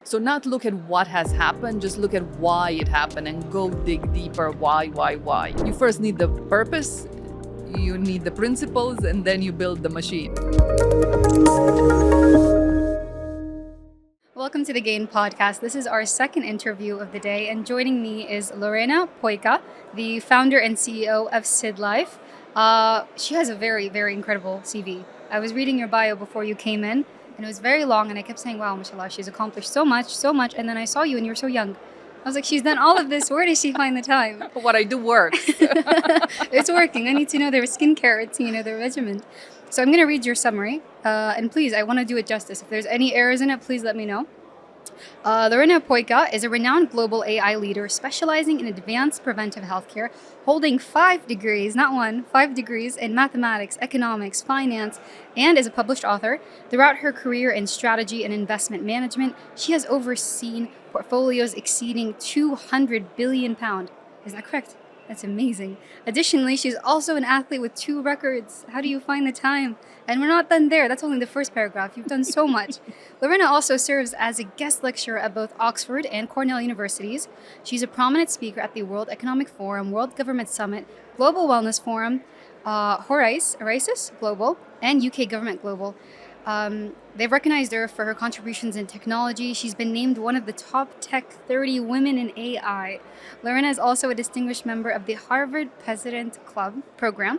So not look at what has happened, just look at why it happened and go dig deeper. Why? You first need the purpose, you need the principles, and then you build the machine. Welcome to the Gain Podcast. This is our second interview of the day, and joining me is Lorena Puica, the founder and CEO of SYD.LIFE. She has a very, very incredible CV. I was reading your bio before you came in, and it was very long, and I kept saying, wow, mashallah, she's accomplished so much, and then I saw you and you were so young. I was like, she's done all of this, where does she find the time? What I do works. It's working. I need to know their skincare routine or their regimen. So I'm going to read your summary, and please, I want to do it justice. If there's any errors in it, please let me know. Lorena Puica is a renowned global AI leader specializing in advanced preventive healthcare, holding 5 degrees, not one, 5 degrees in mathematics, economics, finance, and is a published author. Throughout her career in strategy and investment management, she has overseen portfolios exceeding £200 billion. Isn't that correct? That's amazing. Additionally, she's also an athlete with 2 records. How do you find the time? And we're not done there. That's only the first paragraph. You've done so much. Lorena also serves as a guest lecturer at both Oxford and Cornell universities. She's a prominent speaker at the World Economic Forum, World Government Summit, Global Wellness Forum, Horizon Global, and UK Government Global. They've recognized her for her contributions in technology. She's been named one of the top Tech 30 women in AI. Lorena is also a distinguished member of the Harvard President Club program.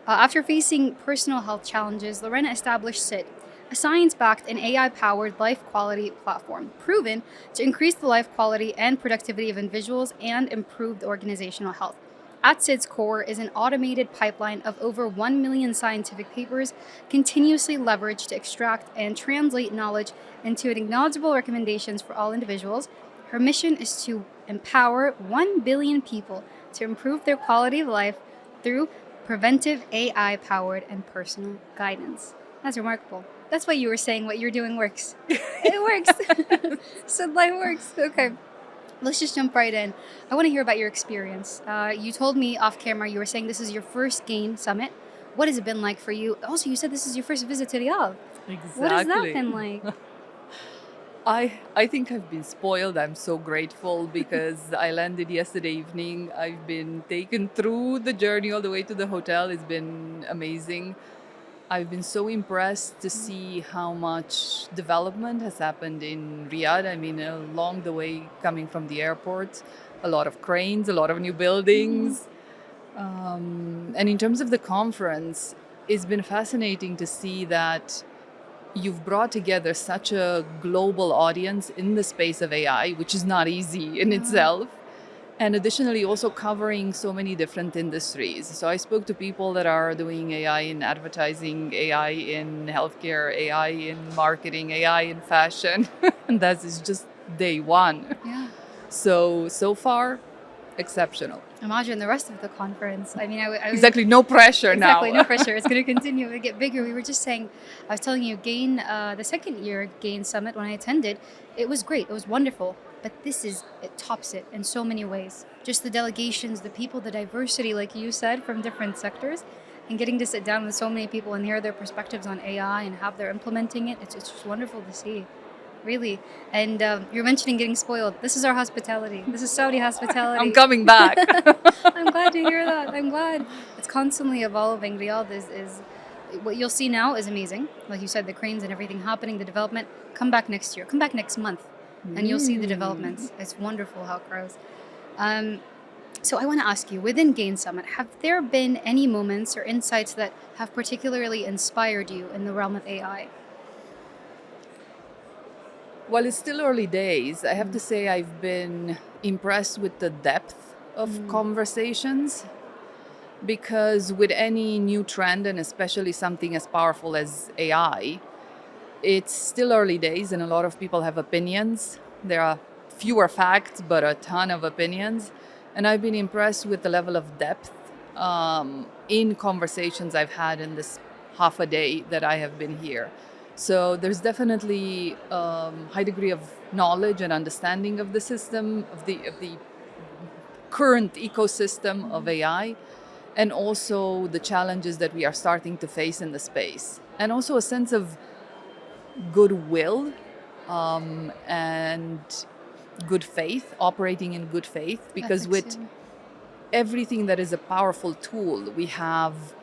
After facing personal health challenges, Lorena established SYD, a science-backed and AI-powered life quality platform, proven to increase the life quality and productivity of individuals and improve the organizational health. At SYD's core is an automated pipeline of over 1 million scientific papers continuously leveraged to extract and translate knowledge into acknowledgeable recommendations for all individuals. Her mission is to empower 1 billion people to improve their quality of life through preventive AI-powered and personal guidance. That's remarkable. That's why you were saying what you're doing works. It works. SYD.LIFE works. Okay. Let's just jump right in. I want to hear about your experience. You told me off camera, you were saying this is your first Gain Summit. What has it been like for you? Also, you said this is your first visit to Riyadh. Exactly. What has that been like? I think I've been spoiled. I'm so grateful because I landed yesterday evening. I've been taken through the journey all the way to the hotel. It's been amazing. I've been so impressed to see how much development has happened in Riyadh. I mean, along the way coming from the airport, a lot of cranes, a lot of new buildings. And in terms of the conference, it's been fascinating to see that you've brought together such a global audience in the space of AI, which is not easy in itself. And additionally, also covering so many different industries. So I spoke to people that are doing AI in advertising, AI in healthcare, AI in marketing, AI in fashion. And that is just day one. Yeah. So far, exceptional. Imagine the rest of the conference. I mean, I Exactly, no pressure now. Exactly, no pressure. It's going to continue to get bigger. We were just saying, I was telling you, Gain, the second year Gain Summit, when I attended, it was great. It was wonderful. But it tops it in so many ways. Just the delegations, the people, the diversity, like you said, from different sectors, and getting to sit down with so many people and hear their perspectives on AI and how they're implementing it. It's just wonderful to see. Really. And you're mentioning getting spoiled. This is our hospitality. This is Saudi hospitality. I'm coming back. I'm glad to hear that. I'm glad. It's constantly evolving. Riyadh is what you'll see now is amazing. Like you said, the cranes and everything happening, the development. Come back next year. Come back next month. And you'll see the developments. It's wonderful how it grows. So I want to ask you, within Gain Summit, have there been any moments or insights that have particularly inspired you in the realm of AI? Well, it's still early days. I have to say I've been impressed with the depth of conversations, because with any new trend, and especially something as powerful as AI, it's still early days and a lot of people have opinions. There are fewer facts, but a ton of opinions. And I've been impressed with the level of depth in conversations I've had in this half a day that I have been here. So there's definitely a high degree of knowledge and understanding of the system, of the current ecosystem of AI, and also the challenges that we are starting to face in the space. And also a sense of goodwill and good faith, operating in good faith, because Ethics, with yeah. everything that is a powerful tool, we have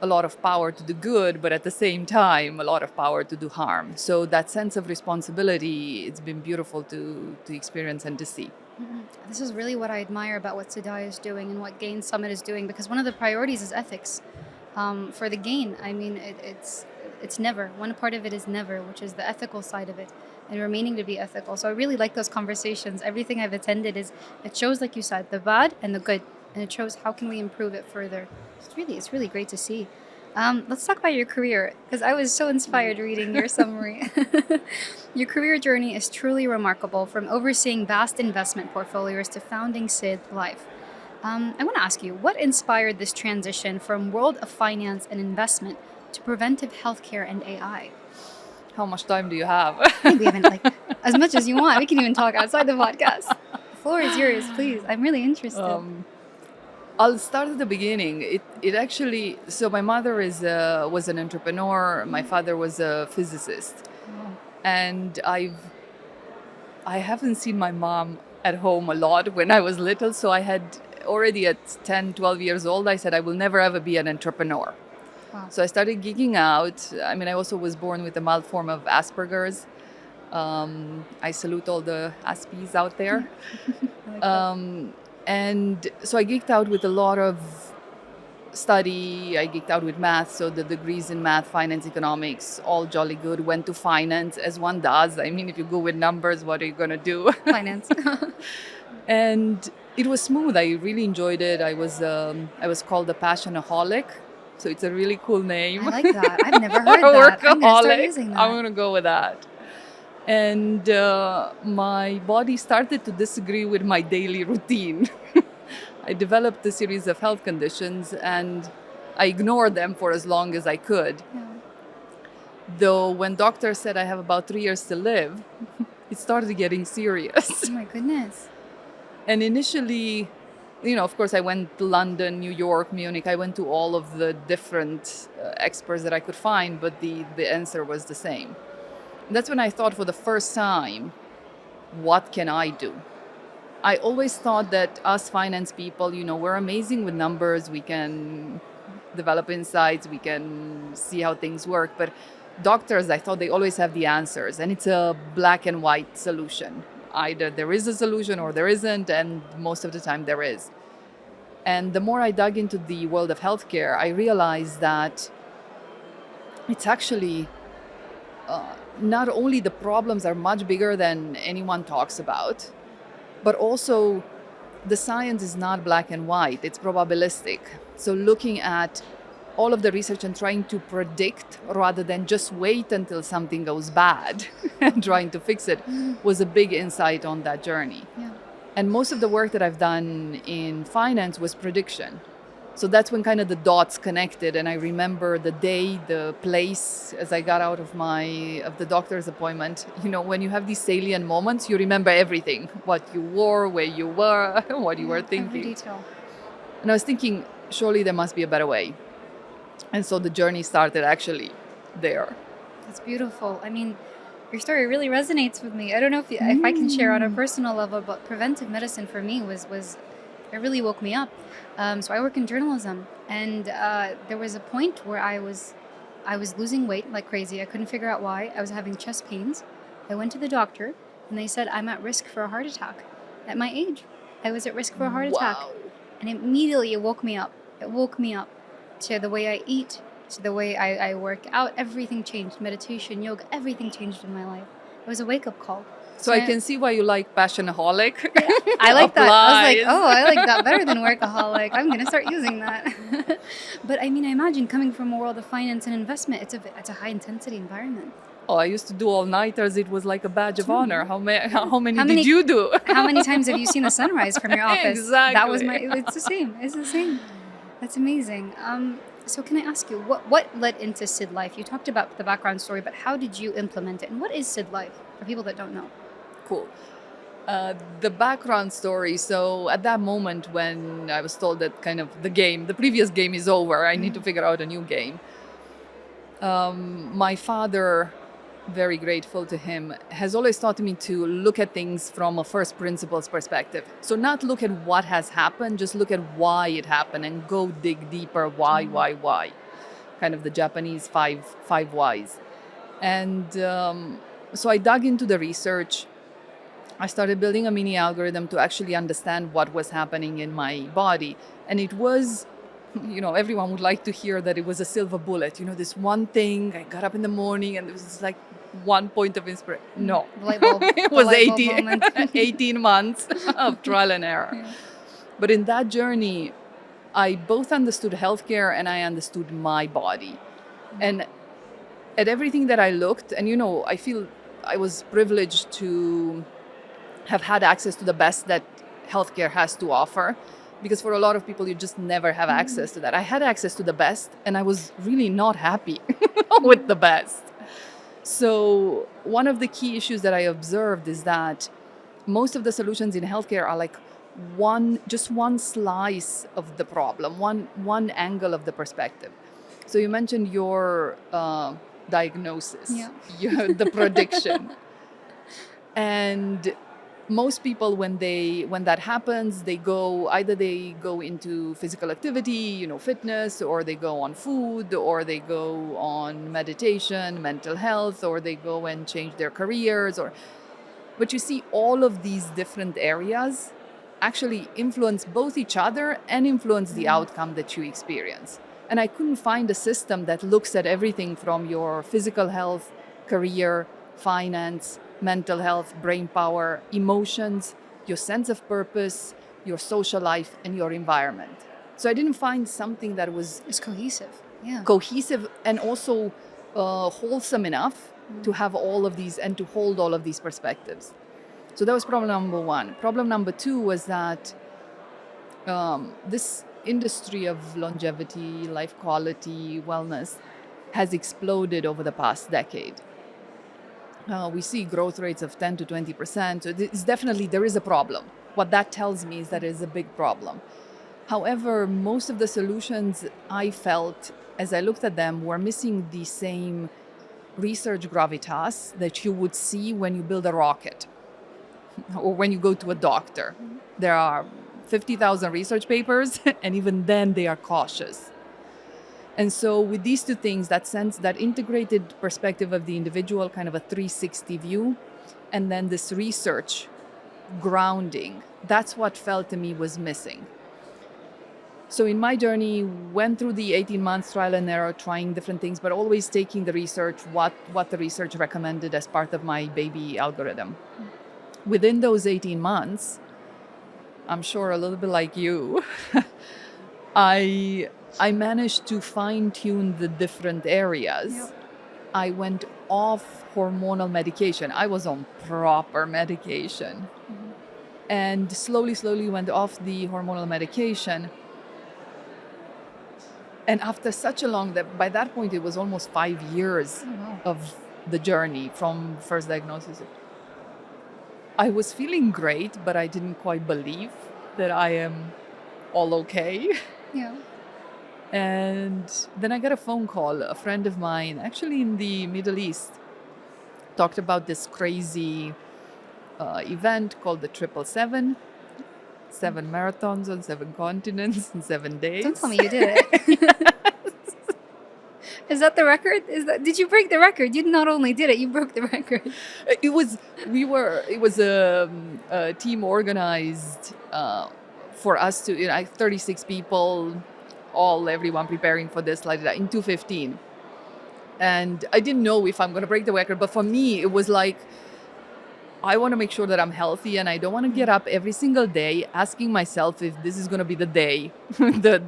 a lot of power to do good, but at the same time, a lot of power to do harm. So that sense of responsibility, it's been beautiful to experience and to see. This is really what I admire about what SYD.LIFE is doing and what Gain Summit is doing, because one of the priorities is ethics. For the Gain, I mean, it's never. One part of it is never, which is the ethical side of it, and remaining to be ethical. So I really like those conversations. Everything I've attended it shows, like you said, the bad and the good, and it shows how can we improve it further. It's really great to see. Let's talk about your career, because I was so inspired reading your summary. Your career journey is truly remarkable, from overseeing vast investment portfolios to founding SYD.LIFE. I want to ask you, what inspired this transition from world of finance and investment to preventive healthcare and AI? How much time do you have? We haven't, like, as much as you want. We can even talk outside the podcast. The floor is yours, please. I'm really interested. I'll start at the beginning. It actually, so my mother was an entrepreneur. My father was a physicist, and I haven't seen my mom at home a lot when I was little. So I had already at 10, 12 years old, I said I will never ever be an entrepreneur. Wow. So I started gigging out. I mean, I also was born with a mild form of Asperger's. I salute all the Aspies out there. I like that. And so I geeked out with a lot of study. I geeked out with math. So the degrees in math, finance, economics, all jolly good. Went to finance, as one does. I mean, if you go with numbers, what are you going to do? Finance. And it was smooth. I really enjoyed it. I was called a passionaholic. So it's a really cool name. I like that. I've never heard that. I'm going to start using that. I'm going to go with that. And my body started to disagree with my daily routine. I developed a series of health conditions and I ignored them for as long as I could. Yeah. Though when doctors said I have about 3 years to live, it started getting serious. Oh my goodness. And initially, of course, I went to London, New York, Munich. I went to all of the different experts that I could find, but the answer was the same. That's when I thought for the first time, what can I do? I always thought that us finance people, we're amazing with numbers. We can develop insights. We can see how things work. But doctors, I thought they always have the answers. And it's a black and white solution. Either there is a solution or there isn't. And most of the time there is. And the more I dug into the world of healthcare, I realized that it's actually... not only the problems are much bigger than anyone talks about, but also the science is not black and white, it's probabilistic. So looking at all of the research and trying to predict rather than just wait until something goes bad and trying to fix it was a big insight on that journey. Yeah. And most of the work that I've done in finance was prediction. So that's when kind of the dots connected, and I remember the day, the place, as I got out of the doctor's appointment. When you have these salient moments, you remember everything: what you wore, where you were, what you were thinking. Every detail. And I was thinking, surely there must be a better way. And so the journey started actually there. That's beautiful. I mean, your story really resonates with me. I don't know if I can share on a personal level, but preventive medicine for me was it really woke me up. So I work in journalism, and there was a point where I was losing weight like crazy. I couldn't figure out why. I was having chest pains. I went to the doctor, and they said I'm at risk for a heart attack. At my age, I was at risk for a heart attack. And immediately it woke me up. It woke me up to the way I eat, to the way I work out. Everything changed. Meditation, yoga, everything changed in my life. It was a wake-up call. So I can see why you like passionaholic. Yeah, I like that. I was like, I like that better than workaholic. I'm going to start using that. But I mean, I imagine coming from a world of finance and investment, it's a high-intensity environment. Oh, I used to do all-nighters. It was like a badge of honor. How many did you do? How many times have you seen the sunrise from your office? Exactly. That was it's the same. It's the same. That's amazing. So can I ask you, what led into SYD.LIFE? You talked about the background story, but how did you implement it? And what is SYD.LIFE for people that don't know? Cool. The background story. So at that moment when I was told that kind of the previous game is over, I need to figure out a new game. My father very grateful to him, has always taught me to look at things from a first principles perspective. So not look at what has happened, just look at why it happened and go dig deeper. Why? Kind of the Japanese five whys. And so I dug into the research. I started building a mini algorithm to actually understand what was happening in my body. And it was, everyone would like to hear that it was a silver bullet. This one thing, I got up in the morning and it was like one point of inspiration. No, The light bulb. it the was light bulb 18, moment. 18 months of trial and error. Yeah. But in that journey, I both understood healthcare and I understood my body. And at everything that I looked, and I feel I was privileged to have had access to the best that healthcare has to offer, because for a lot of people you just never have access to that. I had access to the best and I was really not happy with the best. So one of the key issues that I observed is that most of the solutions in healthcare are like one slice of the problem, one angle of the perspective. So you mentioned your diagnosis, the prediction. And most people, when that happens, they go into physical activity, fitness, or they go on food, or they go on meditation, mental health, or they go and change their careers. But you see, all of these different areas actually influence both each other and influence the outcome that you experience. And I couldn't find a system that looks at everything from your physical health, career, finance, mental health, brain power, emotions, your sense of purpose, your social life, and your environment. So I didn't find something that was It's cohesive. Yeah. cohesive and also wholesome enough to have all of these and to hold all of these perspectives. So that was problem number one. Problem number two was that this industry of longevity, life quality, wellness has exploded over the past decade. We see growth rates of 10 to 20%. So there is a problem. What that tells me is that it is a big problem. However, most of the solutions I felt as I looked at them were missing the same research gravitas that you would see when you build a rocket or when you go to a doctor. There are 50,000 research papers, and even then they are cautious. And so with these two things, that integrated perspective of the individual, kind of a 360 view, and then this research grounding, that's what felt to me was missing. So in my journey, went through the 18 months trial and error, trying different things, but always taking the research, what the research recommended as part of my baby algorithm. Within those 18 months, I'm sure a little bit like you, I managed to fine-tune the different areas. Yep. I went off hormonal medication. I was on proper medication. And slowly went off the hormonal medication. And after such a long, by that point, it was almost 5 years of the journey from first diagnosis. I was feeling great, but I didn't quite believe that I am all okay. Yeah. And then I got a phone call. A friend of mine, actually in the Middle East, talked about this crazy event called the 777. 7 marathons on 7 continents in 7 days. Don't tell me you did it. Is that the record? Did you break the record? You not only did it, you broke the record. It was a team organized for us to 36 people, everyone preparing for this like that in 2:15. And I didn't know if I'm going to break the record, but for me it was like, I want to make sure that I'm healthy, and I don't want to get up every single day asking myself if this is going to be the day. What the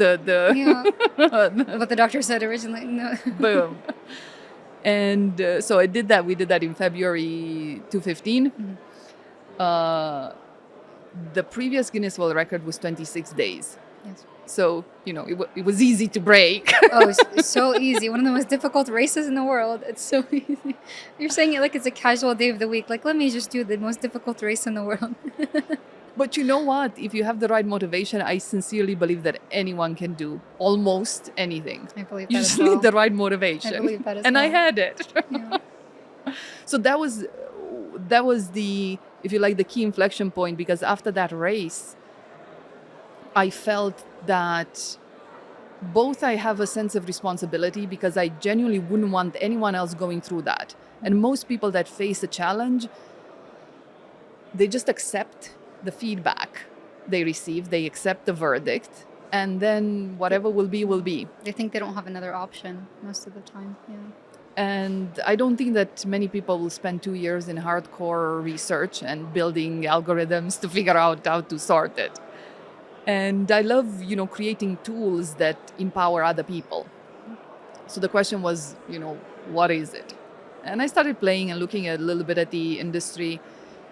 doctor said originally. No. Boom. And so I did that. We did that in February 2015. The previous Guinness World Record was 26 days. Yes. So, it was easy to break. Oh, it's so easy. One of the most difficult races in the world. It's so easy. You're saying it like it's a casual day of the week. Like, let me just do the most difficult race in the world. But you know what? If you have the right motivation, I sincerely believe that anyone can do almost anything. I believe that You as just well. need the right motivation. I believe that as and well. I had it. Yeah. So that was the, if you like, the key inflection point, because after that race, I felt that both I have a sense of responsibility because I genuinely wouldn't want anyone else going through that. And most people that face a challenge, they just accept the feedback they receive, they accept the verdict, and then whatever will be, will be. They think they don't have another option most of the time. Yeah. And I don't think that many people will spend 2 years in hardcore research and building algorithms to figure out how to sort it. And I love, creating tools that empower other people. So the question was, what is it? And I started playing and looking a little bit at the industry.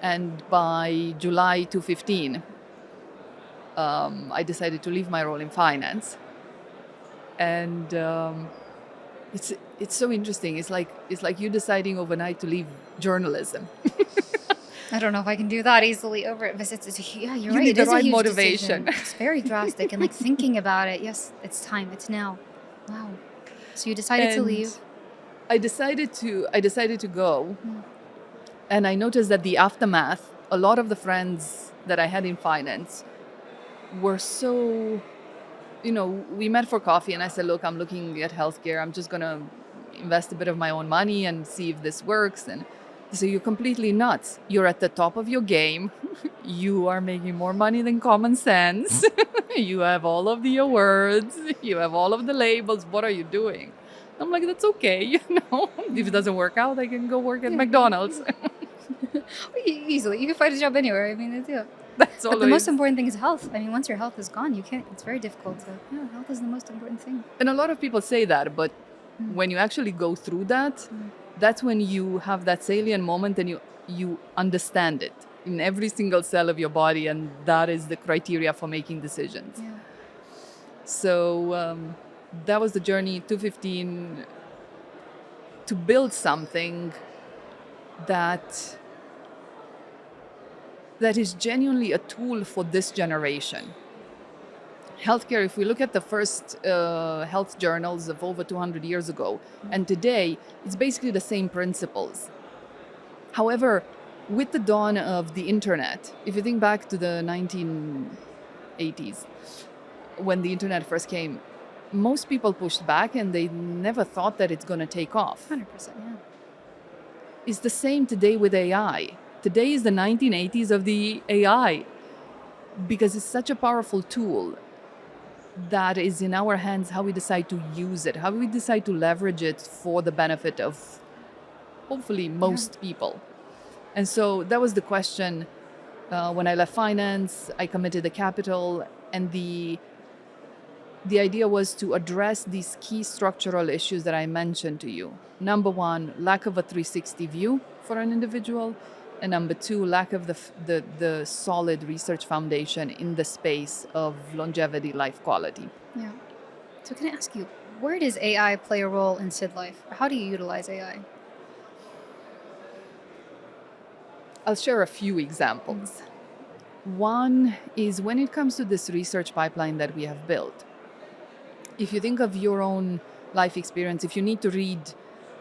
And by July 2015, I decided to leave my role in finance. And it's so interesting. It's like you deciding overnight to leave journalism. I don't know if I can do that easily over it, but yeah, you're You right. need It the is a right huge motivation. decision. It's very drastic, and like thinking about it, yes, it's time. It's now. Wow. So you decided to And leave. I decided to go, and I noticed that the aftermath, a lot of the friends that I had in finance were so, we met for coffee, and I said, look, I'm looking at healthcare. I'm just gonna invest a bit of my own money and see if this works. And they say, you're completely nuts. You're at the top of your game. You are making more money than common sense. You have all of the awards. You have all of the labels. What are you doing? I'm like, that's okay. If it doesn't work out, I can go work at McDonald's. Easily, you can find a job anywhere. I mean, yeah. That's But always. the most important thing is health. I mean, once your health is gone, you can't. It's very difficult to. Yeah, health is the most important thing. And a lot of people say that, but when you actually go through that, that's when you have that salient moment and you understand it in every single cell of your body, and that is the criteria for making decisions. Yeah. So that was the journey, 2015, to build something that is genuinely a tool for this generation. Healthcare, if we look at the first health journals of over 200 years ago, and today, it's basically the same principles. However, with the dawn of the internet, if you think back to the 1980s, when the internet first came, most people pushed back and they never thought that it's going to take off. 100%. Yeah. It's the same today with AI. Today is the 1980s of the AI, because it's such a powerful tool that is in our hands, how we decide to use it, how we decide to leverage it for the benefit of hopefully most people. And so that was the question. When I left finance, I committed the capital, and the idea was to address these key structural issues that I mentioned to you. Number one, lack of a 360 view for an individual. And number two, lack of the solid research foundation in the space of longevity, life quality. Yeah. So can I ask you, where does AI play a role in SYD.LIFE? How do you utilize AI? I'll share a few examples. One is when it comes to this research pipeline that we have built. If you think of your own life experience, if you need to read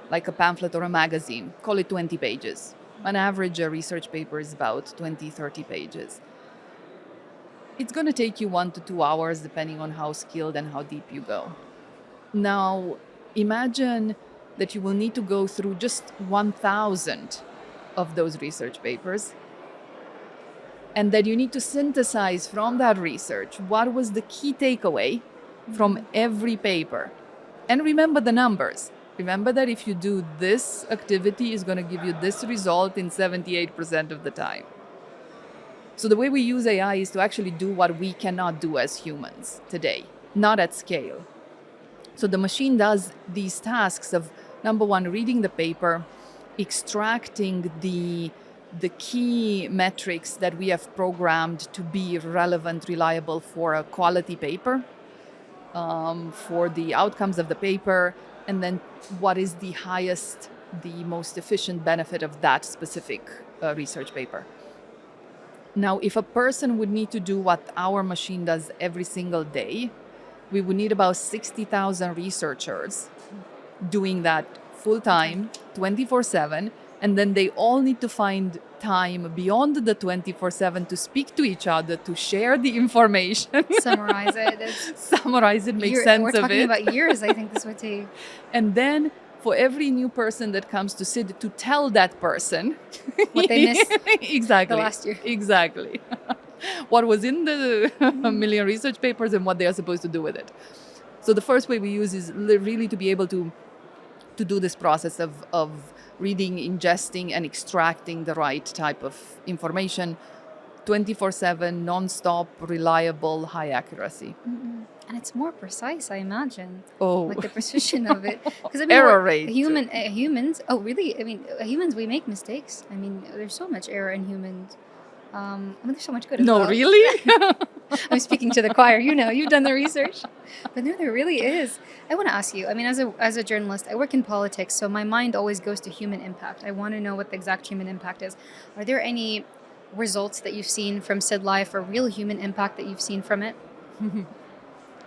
like a pamphlet or a magazine, call it 20 pages. On average, a research paper is about 20, 30 pages. It's going to take you 1 to 2 hours, depending on how skilled and how deep you go. Now, imagine that you will need to go through just 1,000 of those research papers, and that you need to synthesize from that research what was the key takeaway from every paper. And remember the numbers. Remember that if you do this activity, it's going to give you this result in 78% of the time. So the way we use AI is to actually do what we cannot do as humans today, not at scale. So the machine does these tasks of, number one, reading the paper, extracting the key metrics that we have programmed to be relevant, reliable for a quality paper, for the outcomes of the paper, and then what is the highest, the most efficient benefit of that specific research paper. Now, if a person would need to do what our machine does every single day, we would need about 60,000 researchers doing that full-time, 24/7, And then they all need to find time beyond the 24/7 to speak to each other, to share the information, Summarize it. It's summarize it, make we're sense of talking it. about years. I think this would take. And then for every new person that comes to SYD, to tell that person What they missed exactly the last year. Exactly. What was in the million research papers and what they are supposed to do with it. So the first way we use is really to be able to do this process of reading, ingesting, and extracting the right type of information 24/7, non-stop, reliable, high accuracy. And it's more precise, I imagine. Oh, Like the precision of it. Because I mean, error rate. humans. Oh, really? I mean, humans, we make mistakes. I mean, there's so much error in humans. I mean, there's so much good as No, well. really? I'm speaking to the choir. You know, you've done the research. But no, there really is. I want to ask you. I mean, as a journalist, I work in politics, so my mind always goes to human impact. I want to know what the exact human impact is. Are there any results that you've seen from SYD.LIFE or real human impact that you've seen from it?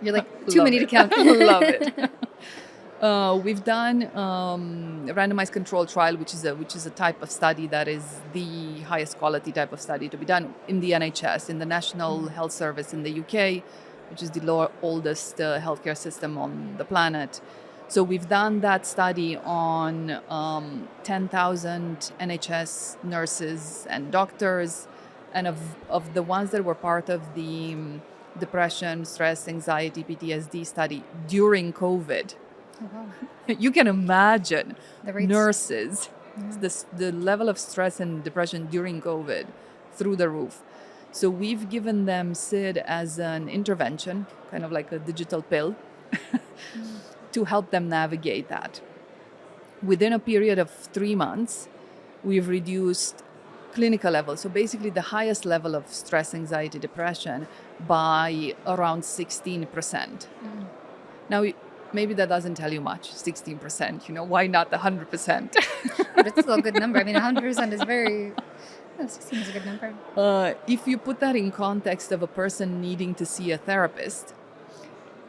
You're like, too Love many to it. count. Love it. We've done a randomized control trial, which is a type of study that is the highest quality type of study to be done in the NHS, in the National Health Service in the UK, which is the oldest healthcare system on the planet. So we've done that study on 10,000 NHS nurses and doctors, and of the ones that were part of the depression, stress, anxiety, PTSD study during COVID. Oh, wow. You can imagine The rates. nurses, the level of stress and depression during COVID through the roof. So we've given them SYD as an intervention, kind of like a digital pill, to help them navigate that. Within a period of 3 months, we've reduced clinical level, so basically the highest level of stress, anxiety, depression, by around 16%. Now, maybe that doesn't tell you much, 16%, why not 100%? But it's still a good number. I mean, 100% is very... 16 is a good number. If you put that in context of a person needing to see a therapist,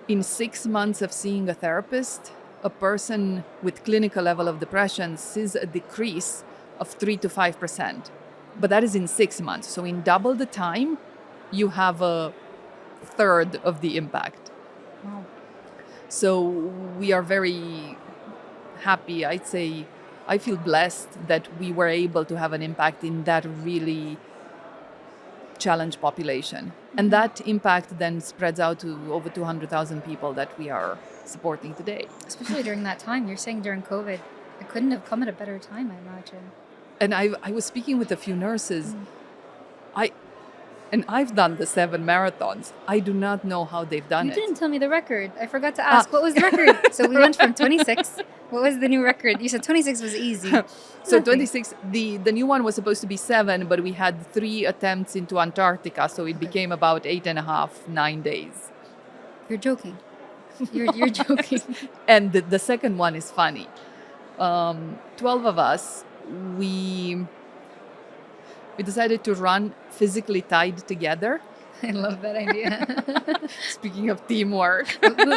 in 6 months of seeing a therapist, a person with clinical level of depression sees a decrease of 3 to 5%. But that is in 6 months. So in double the time, you have a third of the impact. Wow. So we are very happy. I'd say I feel blessed that we were able to have an impact in that really challenged population. And that impact then spreads out to over 200,000 people that we are supporting today. Especially during that time. You're saying during COVID. It couldn't have come at a better time, I imagine. And I was speaking with a few nurses. I've done the 7 marathons. I do not know how they've done You it. didn't tell me the record. I forgot to ask. What was the record? So we went from 26. What was the new record? You said 26 was easy. So Nothing. 26, the new one was supposed to be 7, but we had 3 attempts into Antarctica, so it became about 8.5, 9 days. You're joking. You're joking. And the second one is funny. 12 of us, we decided to run physically tied together. I love that idea. Speaking of teamwork.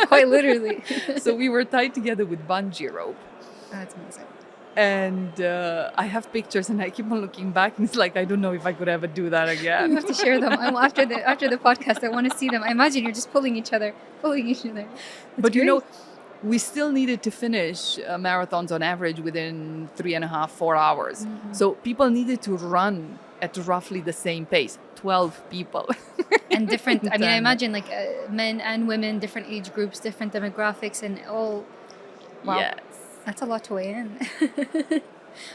Quite literally. So we were tied together with bungee rope. That's amazing. And I have pictures and I keep on looking back and it's like, I don't know if I could ever do that You again. have to share them. After the podcast, I want to see them. I imagine you're just pulling each other. That's But great. we still needed to finish marathons on average within 3.5, 4 hours. So people needed to run at roughly the same pace, 12 people. And different, I mean, I Then- imagine like men and women, different age groups, different demographics, and all. Wow. Yes. That's a lot to weigh in.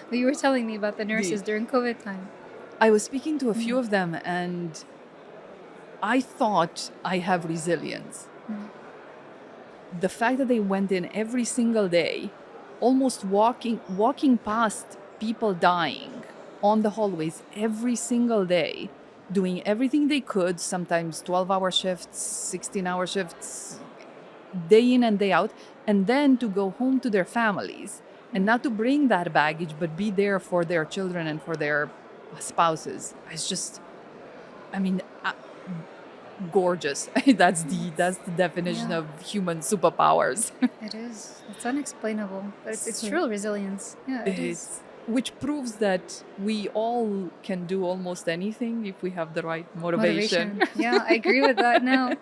But you were telling me about the nurses during COVID time. I was speaking to a few of them and I thought I have resilience. The fact that they went in every single day, almost walking past people dying on the hallways every single day, doing everything they could, sometimes 12-hour shifts, 16-hour shifts, day in and day out, and then to go home to their families and not to bring that baggage, but be there for their children and for their spouses. It's just, gorgeous. That's the definition Yeah. of human superpowers. It is. It's unexplainable, but it's true resilience. Yeah, it is. which proves that we all can do almost anything if we have the right motivation. Motivation. Yeah, I agree with that now.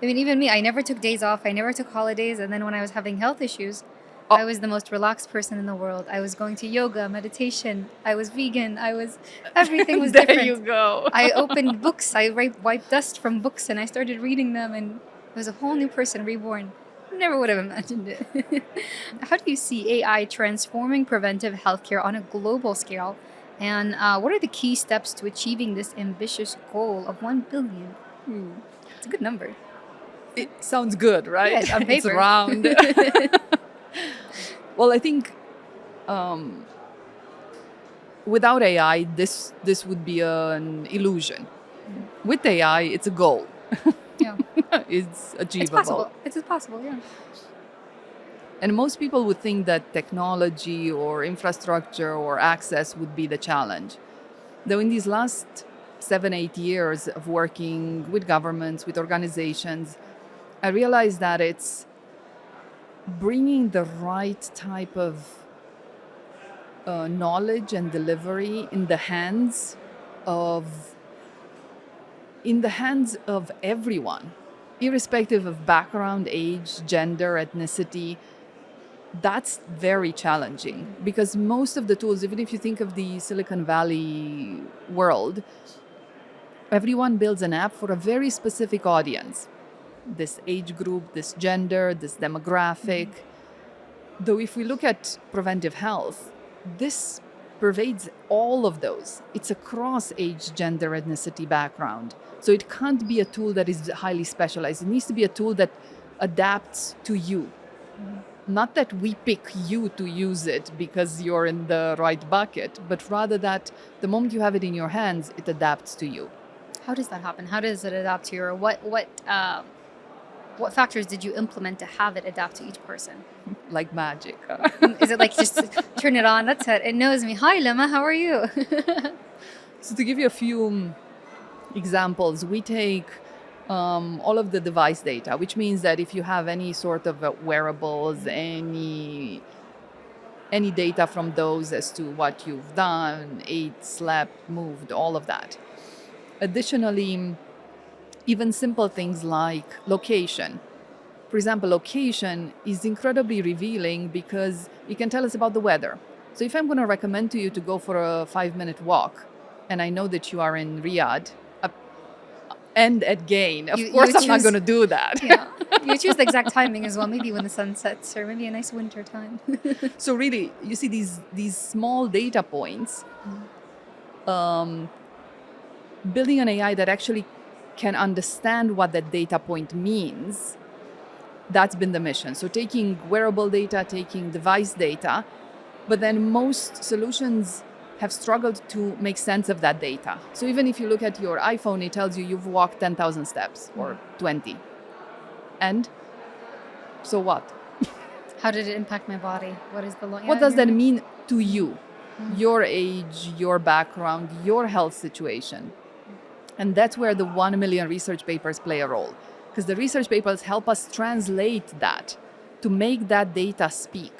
I mean, even me, I never took days off. I never took holidays. And then when I was having health issues, Oh, I was the most relaxed person in the world. I was going to yoga, meditation. I was vegan. Everything was there you different. go. I opened books. I wiped dust from books and I started reading them. And I was a whole new person reborn. Never would have imagined it. How do you see AI transforming preventive healthcare on a global scale? And what are the key steps to achieving this ambitious goal of 1 billion? It's a good number. It sounds good, right? Yes, on It's paper. round. Well, I think without AI, this would be an illusion. With AI, it's a goal. Yeah, It's it's achievable. possible. It's possible, yeah. And most people would think that technology or infrastructure or access would be the challenge. Though in these last 7, 8 years of working with governments, with organizations, I realized that it's bringing the right type of knowledge and delivery of in the hands of everyone, irrespective of background, age, gender, ethnicity. That's very challenging because most of the tools, even if you think of the Silicon Valley world, everyone builds an app for a very specific audience, this age group, this gender, this demographic. Though if we look at preventive health, this pervades all of those. It's across age, gender, ethnicity, background. So it can't be a tool that is highly specialized. It needs to be a tool that adapts to you. Not that we pick you to use it because you're in the right bucket, but rather that the moment you have it in your hands, it adapts to you. How does that happen? How does it adapt to you? Or what factors did you implement to have it adapt to each person? Like magic. Is it like just turn it on? That's it. It knows me. Hi, Lemma. How are you? So to give you a few examples, we take all of the device data, which means that if you have any sort of wearables, any data from those as to what you've done, ate, slept, moved, all of that. Additionally, even simple things like location. For example, location is incredibly revealing because it can tell us about the weather. So if I'm going to recommend to you to go for a 5-minute walk, and I know that you are in Riyadh, and at Gain, of course I'm not going to do that. Yeah. You choose the exact timing as well. Maybe when the sun sets, or maybe a nice winter time. So really, you see these small data points, building an AI that actually can understand what that data point means. That's been the mission. So taking wearable data, taking device data, but then most solutions have struggled to make sense of that data. So even if you look at your iPhone, it tells you you've walked 10,000 steps or 20. And so what? How did it impact my body? What is the What does that mean to you? Your age, your background, your health situation. And that's where the 1 million research papers play a role. Because the research papers help us translate that to make that data speak.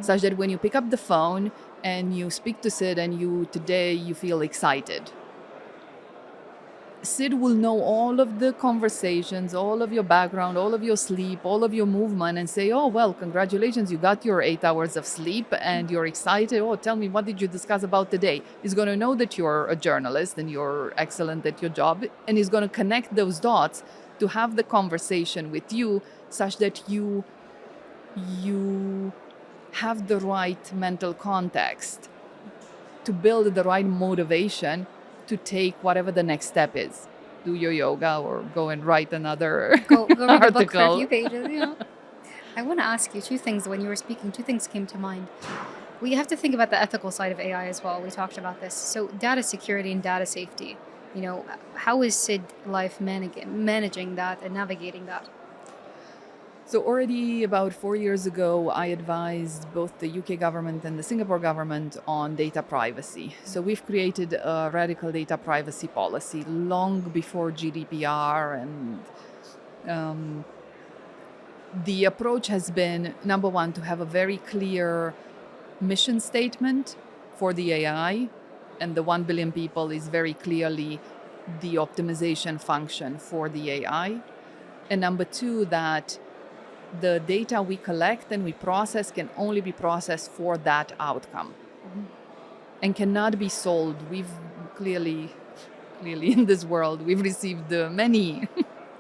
Such that when you pick up the phone and you speak to Sid and today you feel excited, Sid will know all of the conversations, all of your background, all of your sleep, all of your movement, and say, oh, well, congratulations, you got your 8 hours of sleep and you're excited. Oh, tell me, what did you discuss about today? He's going to know that you're a journalist and you're excellent at your job, and he's going to connect those dots to have the conversation with you such that you have the right mental context to build the right motivation to take whatever the next step is. Do your yoga or go and write another go read a book for a article. few pages. Yeah. I want to ask you two things. When you were speaking, two things came to mind. We have to think about the ethical side of AI as well. We talked about this. So data security and data safety. How is SYD.LIFE managing that and navigating that? So already about 4 years ago, I advised both the UK government and the Singapore government on data privacy. So we've created a radical data privacy policy long before GDPR, and the approach has been, number one, to have a very clear mission statement for the AI, and the 1 billion people is very clearly the optimization function for the AI. And number two, that the data we collect and we process can only be processed for that outcome and cannot be sold. We've clearly in this world, we've received many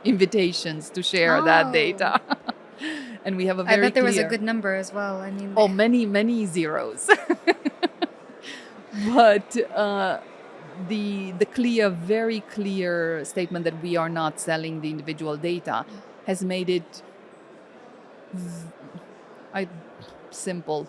invitations to share that data. And we have a very I bet there was a clear- good number as well. I mean, Oh, many zeros. But the clear, very clear statement that we are not selling the individual data has made it simple.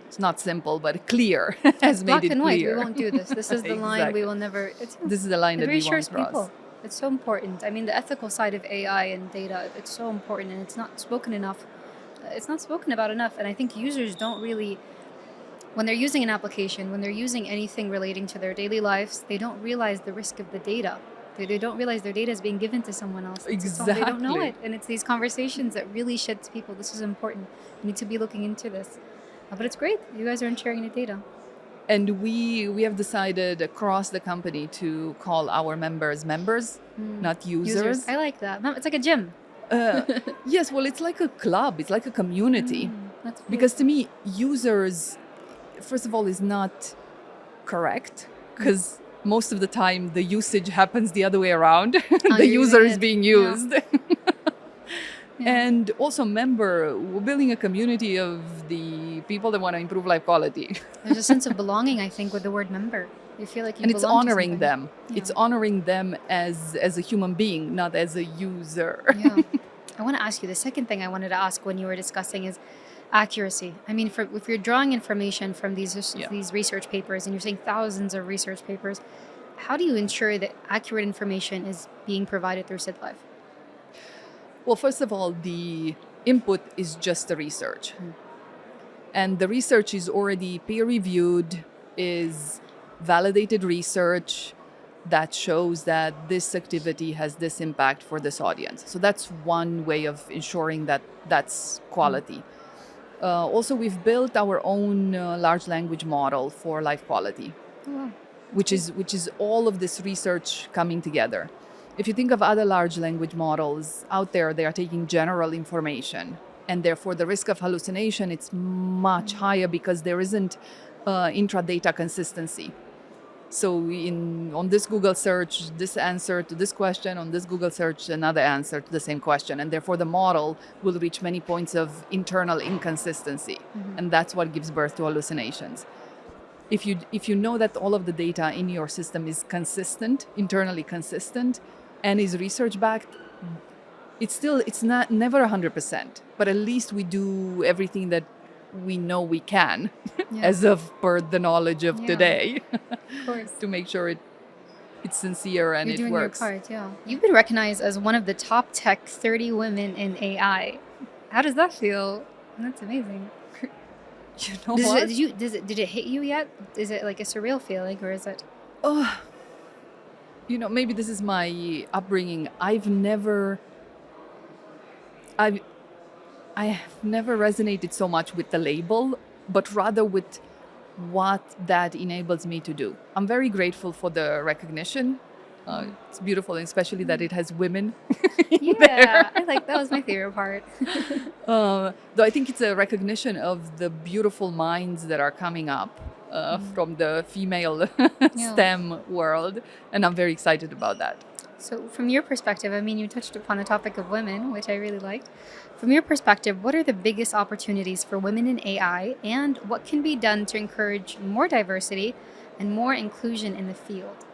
It's not simple, but clear. Has made black it and white. clear. We won't do this. This is the line Exactly. we will never. This is the line It that we reassures won't cross. people. It's so important. I mean, the ethical side of AI and data, it's so important, and it's not spoken enough. It's not spoken about enough, and I think users don't really, when they're using an application, when they're using anything relating to their daily lives, they don't realize the risk of the data. They don't realize their data is being given to someone else. They don't know Exactly. it, and it's these conversations that really shed to people. This is important. We need to be looking into this. But it's great. You guys aren't sharing the data. And we have decided across the company to call our members, not users. I like that. It's like a gym. Yes, well, it's like a club. It's like a community. That's Because to me, users, first of all, is not correct, because most of the time the usage happens the other way around. The user is being used. And also, we're building a community of the people that want to improve life quality. There's a sense of belonging, I think, with the word member. You feel like you And it's belong to honoring something. them. It's honoring them as a human being, not as a user. Yeah. I want to ask you, the second thing I wanted to ask when you were discussing is accuracy. I mean, if you're drawing information from these research papers, and you're saying thousands of research papers, how do you ensure that accurate information is being provided through SYD.LIFE? Well, first of all, the input is just the research. And the research is already peer-reviewed, is validated research that shows that this activity has this impact for this audience. So that's one way of ensuring that that's quality. Also, we've built our own large language model for life quality, which is all of this research coming together. If you think of other large language models out there, they are taking general information, and therefore the risk of hallucination it's much higher because there isn't intra-data consistency. So on this Google search, this answer to this question, on this Google search, another answer to the same question. And therefore the model will reach many points of internal inconsistency. And that's what gives birth to hallucinations. If you know that all of the data in your system is consistent, internally consistent, and is research backed, it's not never 100%, but at least we do everything that we know we can, as of per the knowledge of today, Of course. to make sure it's sincere and You're doing works. your part, yeah. You've been recognized as one of the top tech 30 women in AI. How does that feel? That's amazing. You know what? Did it hit you yet? Is it like a surreal feeling, or is it? Maybe this is my upbringing. I have never resonated so much with the label, but rather with what that enables me to do. I'm very grateful for the recognition. It's beautiful, and especially that it has women. Yeah, that was my favorite part. Though I think it's a recognition of the beautiful minds that are coming up from the female STEM world, and I'm very excited about that. So from your perspective, I mean, you touched upon a topic of women, which I really liked. From your perspective, what are the biggest opportunities for women in AI, and what can be done to encourage more diversity and more inclusion in the field?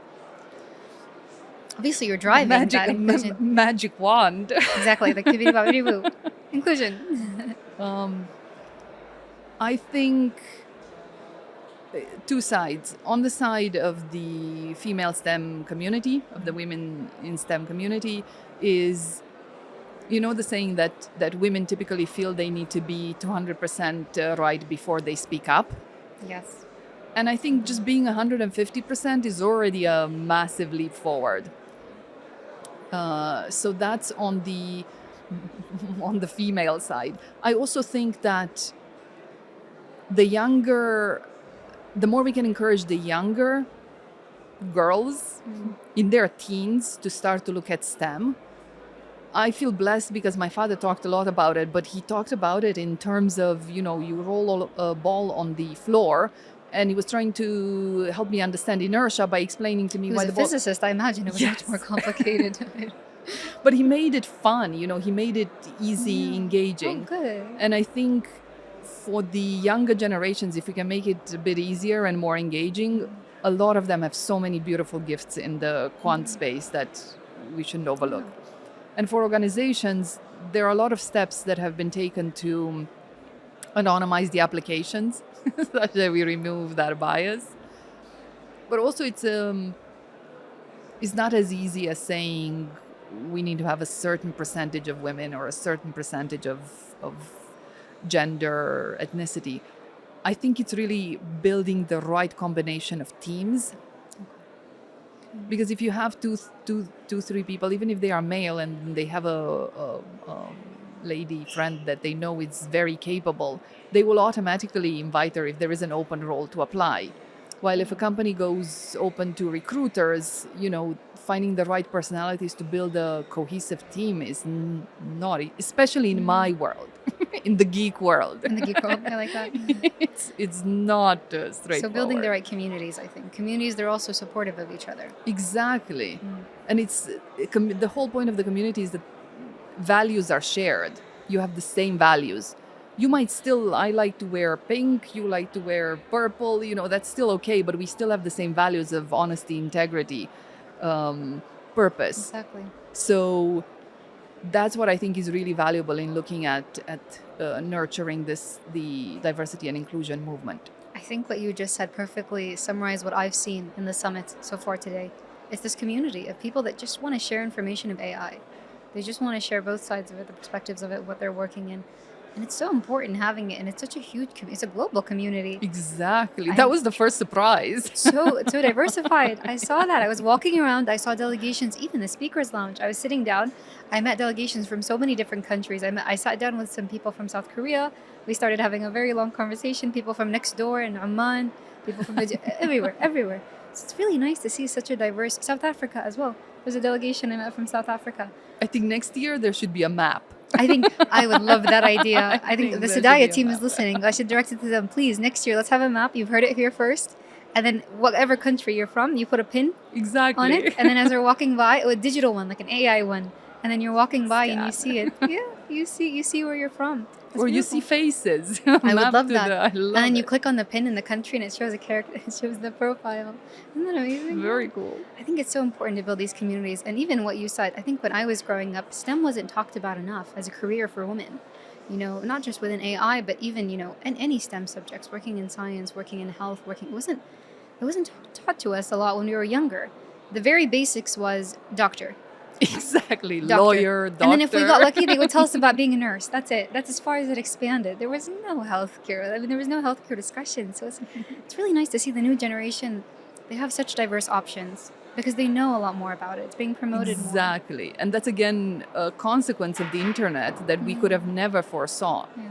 Obviously, you're driving that inclusion. Magic wand. Exactly, like inclusion. I think two sides. On the side of the female STEM community, of the women in STEM community, is, the saying that women typically feel they need to be 200% right before they speak up. Yes. And I think just being 150% is already a massive leap forward. So that's on the female side. I also think that the younger the more we can encourage the younger girls in their teens to start to look at STEM. I feel blessed because my father talked a lot about it, but he talked about it in terms of, you roll a ball on the floor, and he was trying to help me understand inertia by explaining to me He why was a the ball. physicist. I imagine it was much Yes. more complicated. But he made it fun, he made it easy, engaging. Oh, good. And I think for the younger generations, if we can make it a bit easier and more engaging, a lot of them have so many beautiful gifts in the quant space that we shouldn't overlook. And for organizations, there are a lot of steps that have been taken to anonymize the applications such that we remove that bias. But also it's not as easy as saying we need to have a certain percentage of women or a certain percentage of gender, ethnicity. I think it's really building the right combination of teams. Because if you have two, three people, even if they are male and they have a lady friend that they know is very capable, they will automatically invite her if there is an open role to apply. While if a company goes open to recruiters, finding the right personalities to build a cohesive team is not, especially in my world, in the geek world. In the geek world, I like that. It's not straightforward. So building the right communities, I think. Communities, they're also supportive of each other. Exactly. And it's the whole point of the community is that values are shared. You have the same values. You might still, I like to wear pink, you like to wear purple, that's still okay, but we still have the same values of honesty, integrity, purpose. Exactly. So that's what I think is really valuable in looking at nurturing the diversity and inclusion movement. I think what you just said perfectly summarized what I've seen in the summit so far today. It's this community of people that just want to share information of AI. They just want to share both sides of it, the perspectives of it, what they're working in. And it's so important having it, and it's such a huge it's a global community. Exactly. That was the first surprise. So diversified. I saw that. I was walking around. I saw delegations, even the speakers lounge. I was sitting down. I met delegations from so many different countries. I sat down with some people from South Korea. We started having a very long conversation. People from next door in Oman. People from everywhere. So it's really nice to see such a diverse South Africa as well. There's a delegation I met from South Africa. I think next year there should be a map. I think I would love that idea. I think the there should SYD.LIFE be a team is map. listening. I should direct it to them. Please, next year, let's have a map. You've heard it here first. And then whatever country you're from, you put a pin Exactly. on it. And then as we're walking by, a digital one, like an AI one. And then you're walking by and you see it. Yeah, you see where you're from. That's or you beautiful. see faces. I would Map love to that. I love And then you it. click on the pin in the country and it shows a character. It shows the profile. Isn't that amazing? Very cool. I think it's so important to build these communities. And even what you said, I think when I was growing up, STEM wasn't talked about enough as a career for women. Not just within AI, but even, in any STEM subjects, working in science, working in health, it wasn't taught to us a lot when we were younger. The very basics was doctor. Exactly. Doctor. Lawyer, doctor. And then if we got lucky, they would tell us about being a nurse. That's it. That's as far as it expanded. There was no healthcare. There was no healthcare discussion. So it's really nice to see the new generation. They have such diverse options because they know a lot more about it. It's being promoted more. Exactly. And that's, again, a consequence of the internet that we could have never foresaw. Yeah.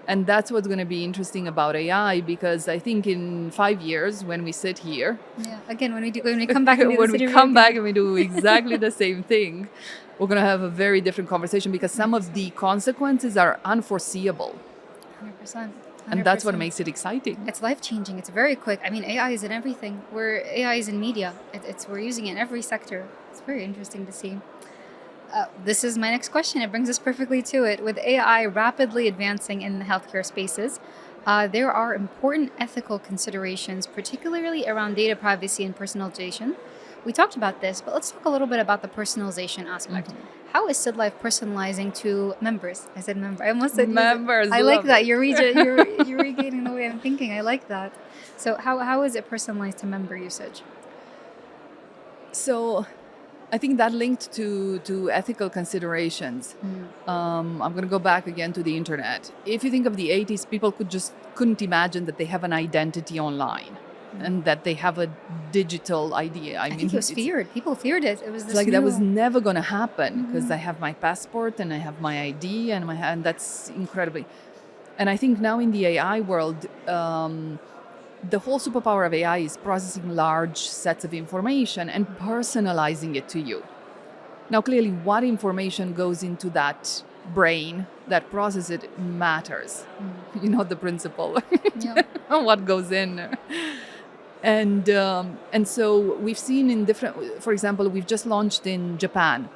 And that's what's going to be interesting about AI, because I think in 5 years, when we sit here, Yeah. Again, when we come back and do when this we interview come again. back and we do exactly the same thing, we're going to have a very different conversation, because some of the consequences are unforeseeable. 100%. And that's what 100%. makes it exciting. It's life-changing. It's very quick. I mean, AI is in everything. AI is in media. We're using it in every sector. It's very interesting to see. This is my next question. It brings us perfectly to it. With AI rapidly advancing in the healthcare spaces, there are important ethical considerations, particularly around data privacy and personalization. We talked about this, but let's talk a little bit about the personalization aspect. How is SYD.LIFE personalizing to members? I said member. I almost said Members, I like love that. it. You're regaining the way I'm thinking. I like that. So how is it personalized to member usage? So I think that linked to ethical considerations. I'm going to go back again to the internet. If you think of the 80s, people couldn't imagine that they have an identity online and that they have a digital idea. I think it was feared. People feared it. It was this like that was new- never going to happen, because I have my passport and I have my ID and that's incredibly. And I think now in the AI world, the whole superpower of AI is processing large sets of information and personalizing it to you. Now, clearly, what information goes into that brain that processes it matters. You know the principle. Yeah. What goes in. And so we've seen in different, for example, we've just launched in Japan.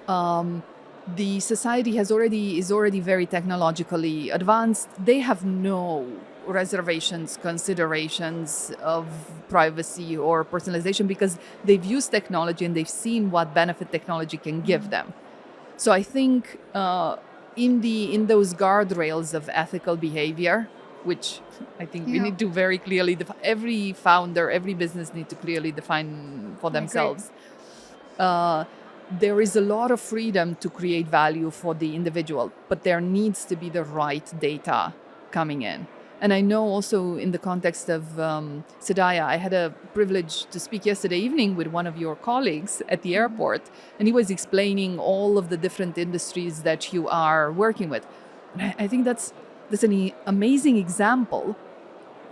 The society is already very technologically advanced. They have no reservations, considerations of privacy or personalization because they've used technology and they've seen what benefit technology can give them. So I think in those guardrails of ethical behavior, which I think we need to very clearly define, every founder, every business need to clearly define for themselves. There is a lot of freedom to create value for the individual, but there needs to be the right data coming in. And I know also in the context of SYD.LIFE, I had a privilege to speak yesterday evening with one of your colleagues at the airport, and he was explaining all of the different industries that you are working with. And I think that's an amazing example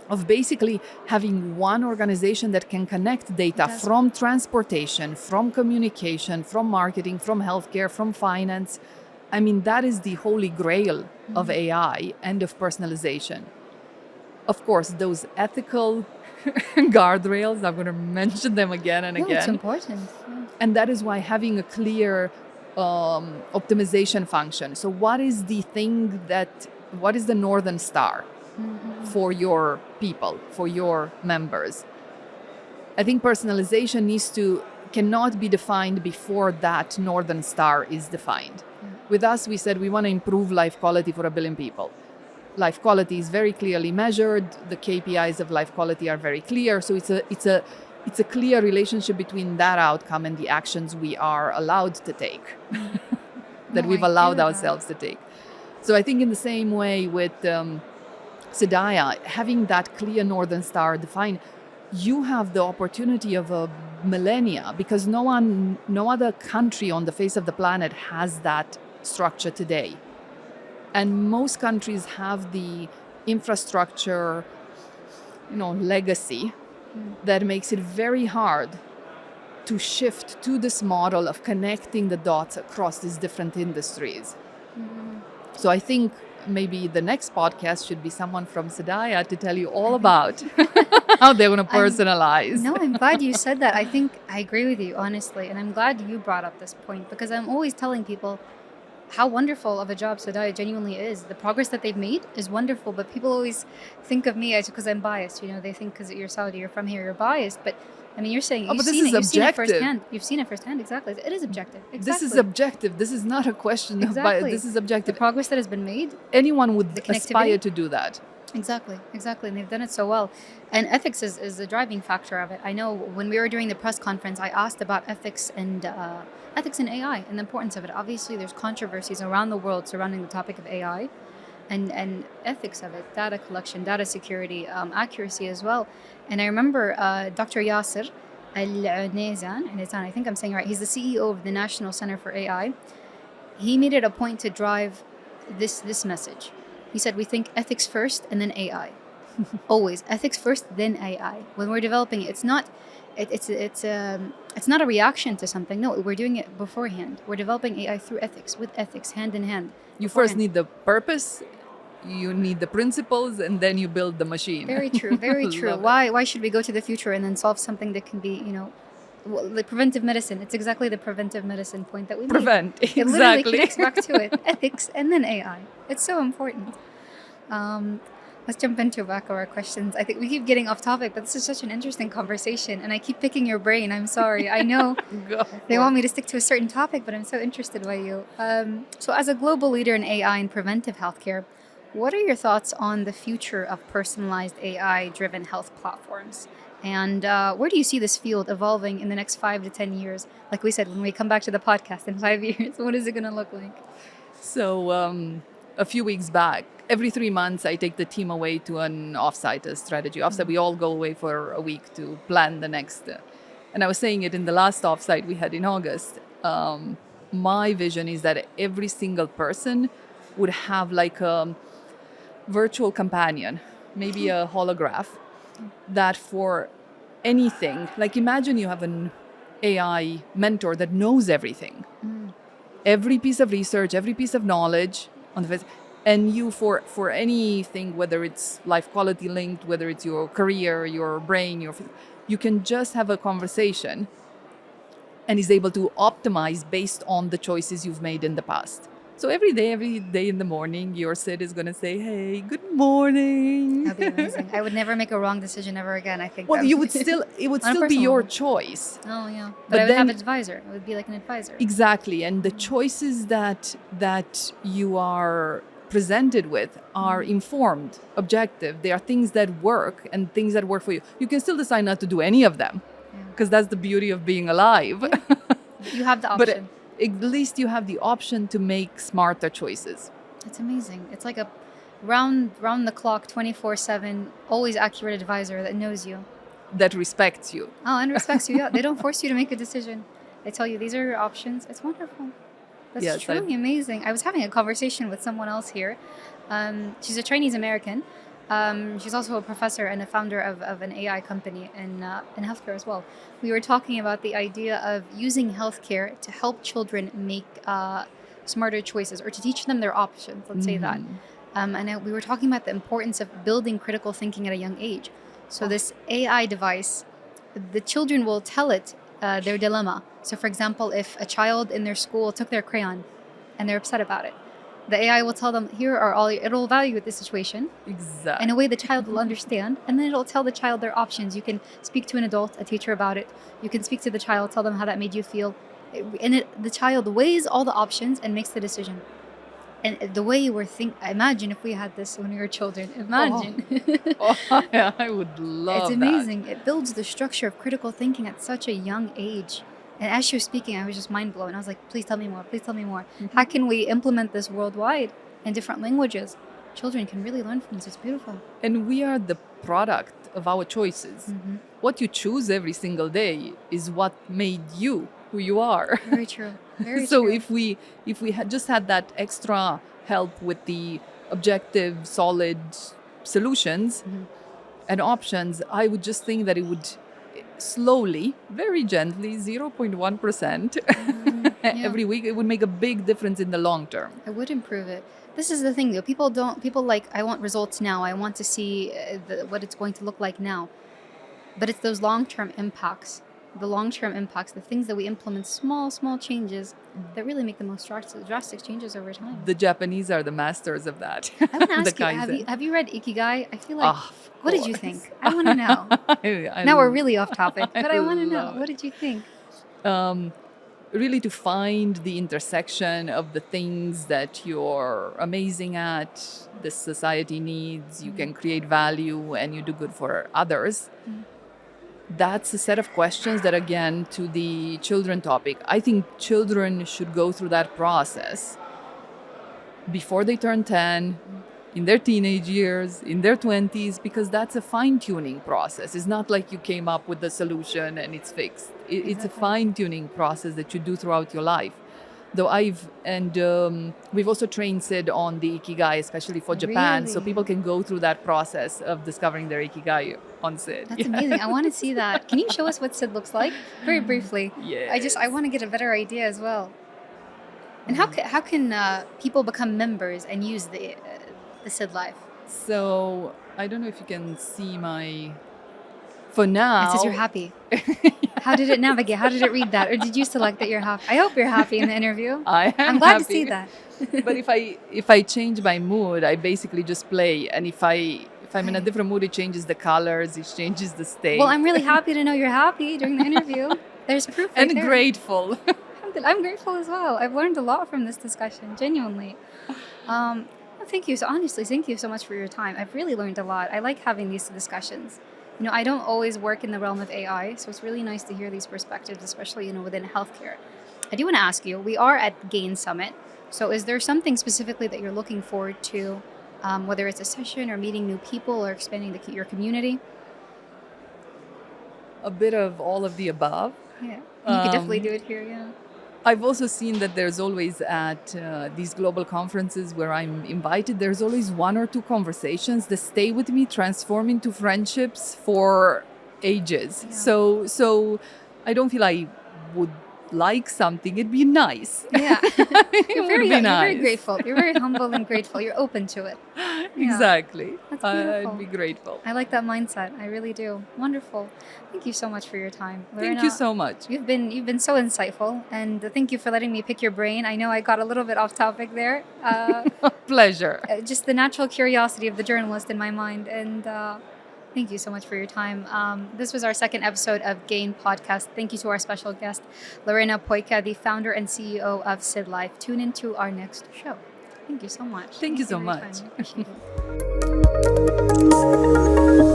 of basically having one organization that can connect data from transportation, from communication, from marketing, from healthcare, from finance. I mean, that is the holy grail of AI and of personalization. Of course, those ethical guardrails, I'm going to mention them again and again. It's important. Yeah. And that is why having a clear optimization function. So what is the Northern Star for your people, for your members? I think personalization cannot be defined before that Northern Star is defined. With us, we said we want to improve life quality for 1 billion people. Life quality is very clearly measured. The KPIs of life quality are very clear. So it's a clear relationship between that outcome and the actions we are allowed to take, that we've allowed ourselves to take. So I think in the same way with SYD.LIFE, having that clear Northern Star defined, you have the opportunity of a millennia, because no other country on the face of the planet has that structure today. And most countries have the infrastructure, legacy that makes it very hard to shift to this model of connecting the dots across these different industries. So I think maybe the next podcast should be someone from SYD.LIFE to tell you all about how they're going to personalize. I'm glad you said that. I think I agree with you, honestly. And I'm glad you brought up this point, because I'm always telling people how wonderful of a job SYD.LIFE genuinely is. The progress that they've made is wonderful, but people always think of me as because I'm biased. They think because you're Saudi, you're from here, you're biased. But I mean, you're saying you've seen it firsthand. You've seen it firsthand, exactly. It is objective. Exactly. This is objective. This is not a question of bias. This is objective. The progress that has been made. Anyone would aspire to do that. Exactly. And they've done it so well. And ethics is the driving factor of it. I know when we were doing the press conference, I asked about ethics and AI and the importance of it. Obviously, there's controversies around the world surrounding the topic of AI and ethics of it, data collection, data security, accuracy as well. And I remember Dr. Yasser Al-Nizan, I think I'm saying it right, he's the CEO of the National Center for AI. He made it a point to drive this message. He said, we think ethics first and then AI. Always ethics first, then AI. When we're developing it, it's not a reaction to something. No, we're doing it beforehand. We're developing AI through ethics, with ethics, hand in hand. You first need the purpose, you need the principles, and then you build the machine. Very true, very true. Why should we go to the future and then solve something that can be, like preventive medicine? It's exactly the preventive medicine point that we prevent. It literally connects back to it. Ethics and then AI. It's so important. Let's jump into back of our questions. I think we keep getting off topic, but this is such an interesting conversation, and I keep picking your brain. I'm sorry. I know they want me to stick to a certain topic, but I'm so interested by you. So as a global leader in AI and preventive healthcare, what are your thoughts on the future of personalized AI-driven health platforms? And where do you see this field evolving in the next 5 to 10 years? Like we said, when we come back to the podcast in 5 years, what is it going to look like? So a few weeks back, every 3 months, I take the team away to an offsite, a strategy offsite. We all go away for a week to plan the next. And I was saying it in the last offsite we had in August. My vision is that every single person would have like a virtual companion maybe a holograph, that for anything, like imagine you have an AI mentor that knows everything, every piece of research, every piece of knowledge on the face, and you for anything, whether it's life quality linked, whether it's your career, your brain, you can just have a conversation, and is able to optimize based on the choices you've made in the past. So every day in the morning, your SID is going to say, "Hey, good morning." That'd be amazing. I would never make a wrong decision ever again. I think. Well, it would On a still be personal your level. choice. Oh yeah, But I would have then- an advisor. It would be like an advisor. Exactly, and the choices that you are presented with are informed, objective. They are things that work and things that work for you. You can still decide not to do any of them, because that's the beauty of being alive. You have the But option. at least you have the option to make smarter choices. It's amazing. It's like a round the clock, 24/7, always accurate advisor that knows you. That respects you. Oh, and respects you. Yeah, they don't force you to make a decision. They tell you these are your options. It's wonderful. That's Yes, truly amazing. I was having a conversation with someone else here. She's a Chinese American. She's also a professor and a founder of an AI company in healthcare as well. We were talking about the idea of using healthcare to help children make smarter choices or to teach them their options. Let's say that. We were talking about the importance of building critical thinking at a young age. So this AI device, the children will tell it their dilemma. So for example, if a child in their school took their crayon and they're upset about it, the AI will tell them, here are all, it'll evaluate the situation Exactly. in a way the child will understand, and then it'll tell the child their options. You can speak to an adult, a teacher about it. You can speak to the child, tell them how that made you feel. The child weighs all the options and makes the decision. And the way you were imagine if we had this when we were children. Imagine. Oh, yeah, I would love It's that. amazing. It builds the structure of critical thinking at such a young age. And as she was speaking, I was just mind blown. I was like, please tell me more. Please tell me more. How can we implement this worldwide in different languages? Children can really learn from this. It's beautiful. And we are the product of our choices. What you choose every single day is what made you who you are. Very true. Very So true. if we had just had that extra help with the objective, solid solutions and options, I would just think that it would slowly, very gently, 0.1% every week, it would make a big difference in the long term. I would improve it. This is the thing, though. People like, I want results now. I want to see what it's going to look like now. But it's those long-term impacts. The long-term impacts, the things that we implement, small changes that really make the most drastic changes over time. The Japanese are the masters of that. I want to ask The you, Kaizen. have you read Ikigai? I feel like, Of what did you course. think? I want to know. I Now we're really off topic, but I want to know. love it. What did you think? Really to find the intersection of the things that you're amazing at, the society needs, you can create value and you do good for others. That's a set of questions that, again, to the children topic, I think children should go through that process before they turn 10, in their teenage years, in their 20s, because that's a fine-tuning process. It's not like you came up with the solution and it's fixed. It's a fine-tuning process that you do throughout your life. Though we've also trained Sid on the Ikigai, especially for Japan, so Really? people can go through that process of discovering their Ikigai on Sid. That's amazing. I want to see that. Can you show us what SYD looks like? Very briefly. Yes. I want to get a better idea as well. And how can people become members and use the SYD.LIFE? So I don't know if you can see my. For now, It says you're happy. How did it navigate? How did it read that? Or did you select that you're happy? I hope you're happy in the interview. I am I'm glad happy. to see that. But if I change my mood, I basically just play, and if I'm in a different mood, it changes the colors, it changes the state. Well, I'm really happy to know you're happy during the interview. There's proof right and there. grateful. I'm grateful as well. I've learned a lot from this discussion, genuinely. Thank you. So honestly, thank you so much for your time. I've really learned a lot. I like having these discussions. You know, I don't always work in the realm of AI, so it's really nice to hear these perspectives, especially, within healthcare. I do want to ask you, we are at Gain Summit. So is there something specifically that you're looking forward to, whether it's a session or meeting new people or expanding your community? A bit of all of the above. Yeah. You could definitely do it here, yeah. I've also seen that there's always at these global conferences where I'm invited, there's always one or two conversations that stay with me, transform into friendships for ages. Yeah. So I don't feel I would like something. It'd be nice. Yeah. It would be You're very nice. grateful. You're very humble and grateful. You're open to it. Yeah. Exactly. That's beautiful. I'd be grateful. I like that mindset. I really do. Wonderful. Thank you so much for your time, Thank Lorena. you so much. You've been so insightful, and thank you for letting me pick your brain. I know I got a little bit off topic there. Pleasure. Just the natural curiosity of the journalist in my mind, and thank you so much for your time. This was our second episode of Gain Podcast. Thank you to our special guest, Lorena Puica, the founder and CEO of SYD.LIFE. Tune into our next show. Thank you so much. Thank you so for your much. time. I appreciate it.